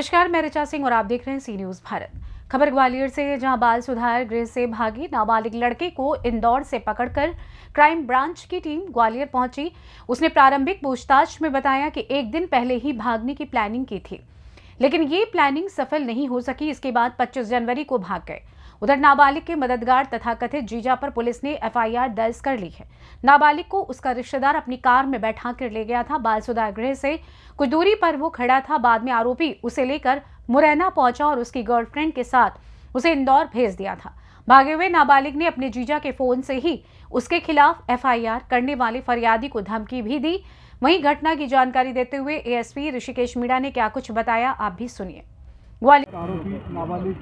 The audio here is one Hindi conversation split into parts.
नमस्कार, मैं ऋचा सिंह और आप देख रहे हैं सी न्यूज भारत। खबर ग्वालियर से, जहां बाल सुधार गृह से भागी नाबालिग लड़के को इंदौर से पकड़कर क्राइम ब्रांच की टीम ग्वालियर पहुंची। उसने प्रारंभिक पूछताछ में बताया कि एक दिन पहले ही भागने की प्लानिंग की थी, लेकिन ये प्लानिंग सफल नहीं हो सकी। इसके बाद 25 जनवरी को भाग गए। उधर नाबालिग के मददगार तथा कथित जीजा पर पुलिस ने एफआईआर दर्ज कर ली है। नाबालिग को उसका रिश्तेदार अपनी कार में बैठा कर ले गया था। बाल सुधार गृह से कुछ दूरी पर वो खड़ा था। बाद में आरोपी उसे लेकर मुरैना पहुंचा और उसकी गर्लफ्रेंड के साथ उसे इंदौर भेज दिया था। भागे हुए नाबालिग ने अपने जीजा के फोन से ही उसके खिलाफ एफआईआर करने वाले फरियादी को धमकी भी दी। वहीं घटना की जानकारी देते हुए एएसपी ऋषिकेश मीणा ने क्या कुछ बताया, आप भी सुनिए। आरोपी नाबालिग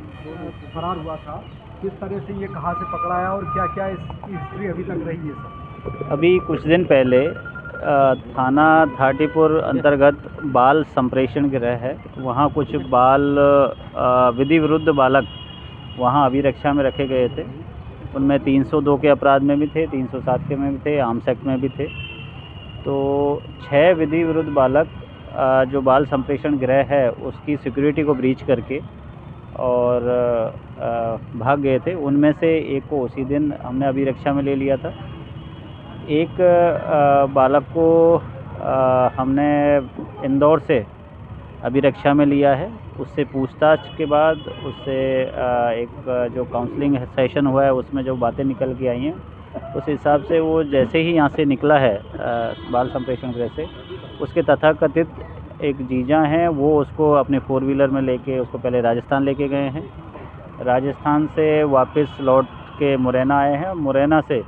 फरार हुआ था, किस तरह से ये कहाँ से पकड़ाया और क्या क्या इसकी हिस्ट्री अभी तक रही है सर? अभी कुछ दिन पहले थाना थाटीपुर अंतर्गत बाल संप्रेषण गृह है, वहाँ कुछ बाल विधि विरुद्ध बालक वहाँ अभिरक्षा में रखे गए थे। उनमें 302 के अपराध में भी थे, 307 के में भी थे, आर्म्स एक्ट में भी थे। तो 6 विधि विरुद्ध बालक जो बाल संप्रेषण गृह है उसकी सिक्योरिटी को ब्रीच करके और भाग गए थे। उनमें से एक को उसी दिन हमने अभिरक्षा में ले लिया था। एक बालक को हमने इंदौर से अभिरक्षा में लिया है। उससे पूछताछ के बाद उससे एक जो काउंसलिंग सेशन हुआ है उसमें जो बातें निकल के आई हैं, उस हिसाब से वो जैसे ही यहाँ से निकला है बाल संप्रेषण गृह से, उसके तथाकथित एक जीजा हैं, वो उसको अपने 4 व्हीलर में लेके उसको पहले राजस्थान लेके गए हैं। राजस्थान से वापस लौट के मुरैना आए हैं। मुरैना से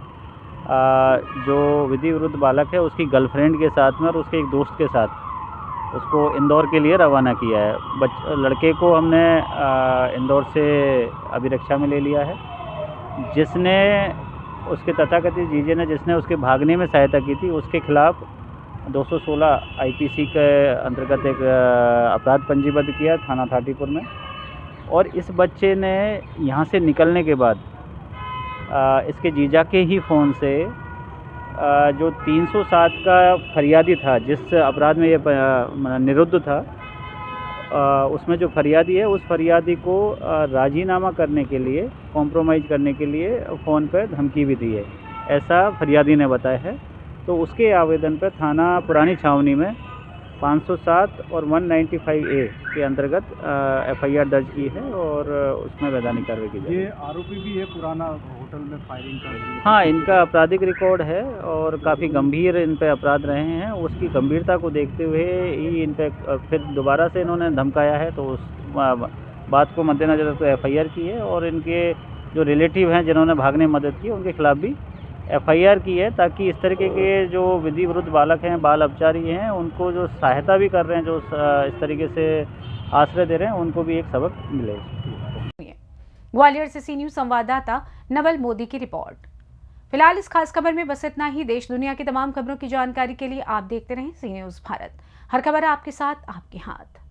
जो विधि विरुद्ध बालक है उसकी गर्लफ्रेंड के साथ में और उसके एक दोस्त के साथ उसको इंदौर के लिए रवाना किया है। लड़के को हमने इंदौर से अभिरक्षा में ले लिया है। जिसने उसके तथाकथित जीजे ने जिसने उसके भागने में सहायता की थी, उसके खिलाफ 216 आईपीसी के अंतर्गत एक अपराध पंजीबद्ध किया थाना थाटीपुर में। और इस बच्चे ने यहाँ से निकलने के बाद इसके जीजा के ही फ़ोन से जो 307 का फरियादी था, जिस अपराध में ये निरुद्ध था, उसमें जो फरियादी है उस फरियादी को राजीनामा करने के लिए, कॉम्प्रोमाइज़ करने के लिए फ़ोन पर धमकी भी दी है, ऐसा फरियादी ने बताया है। तो उसके आवेदन पर थाना पुरानी छावनी में 507 और 195A के अंतर्गत एफआईआर दर्ज की है और उसमें वैधानिक कार्रवाई की जाएगी। ये आरोपी भी है पुराना होटल में फायरिंग कर रही है? हाँ, इनका आपराधिक रिकॉर्ड है और काफ़ी गंभीर इन पे अपराध रहे हैं। उसकी गंभीरता को देखते हुए ही इन पे फिर दोबारा से इन्होंने धमकाया है, तो उस बात को मद्देनज़र रखते एफआईआर की है। और इनके जो रिलेटिव हैं जिन्होंने भागने में मदद की, उनके खिलाफ भी एफआईआर की है, ताकि इस तरीके के जो विधि विरुद्ध बालक हैं, बाल अपचारी हैं, उनको जो सहायता भी कर रहे हैं, जो इस तरीके से आश्रय दे रहे हैं, उनको भी एक सबक मिले। ग्वालियर से सी न्यूज संवाददाता नवल मोदी की रिपोर्ट। फिलहाल इस खास खबर में बस इतना ही। देश दुनिया की तमाम खबरों की जानकारी के लिए आप देखते रहें सी न्यूज भारत। हर खबर आपके साथ, आपके हाथ।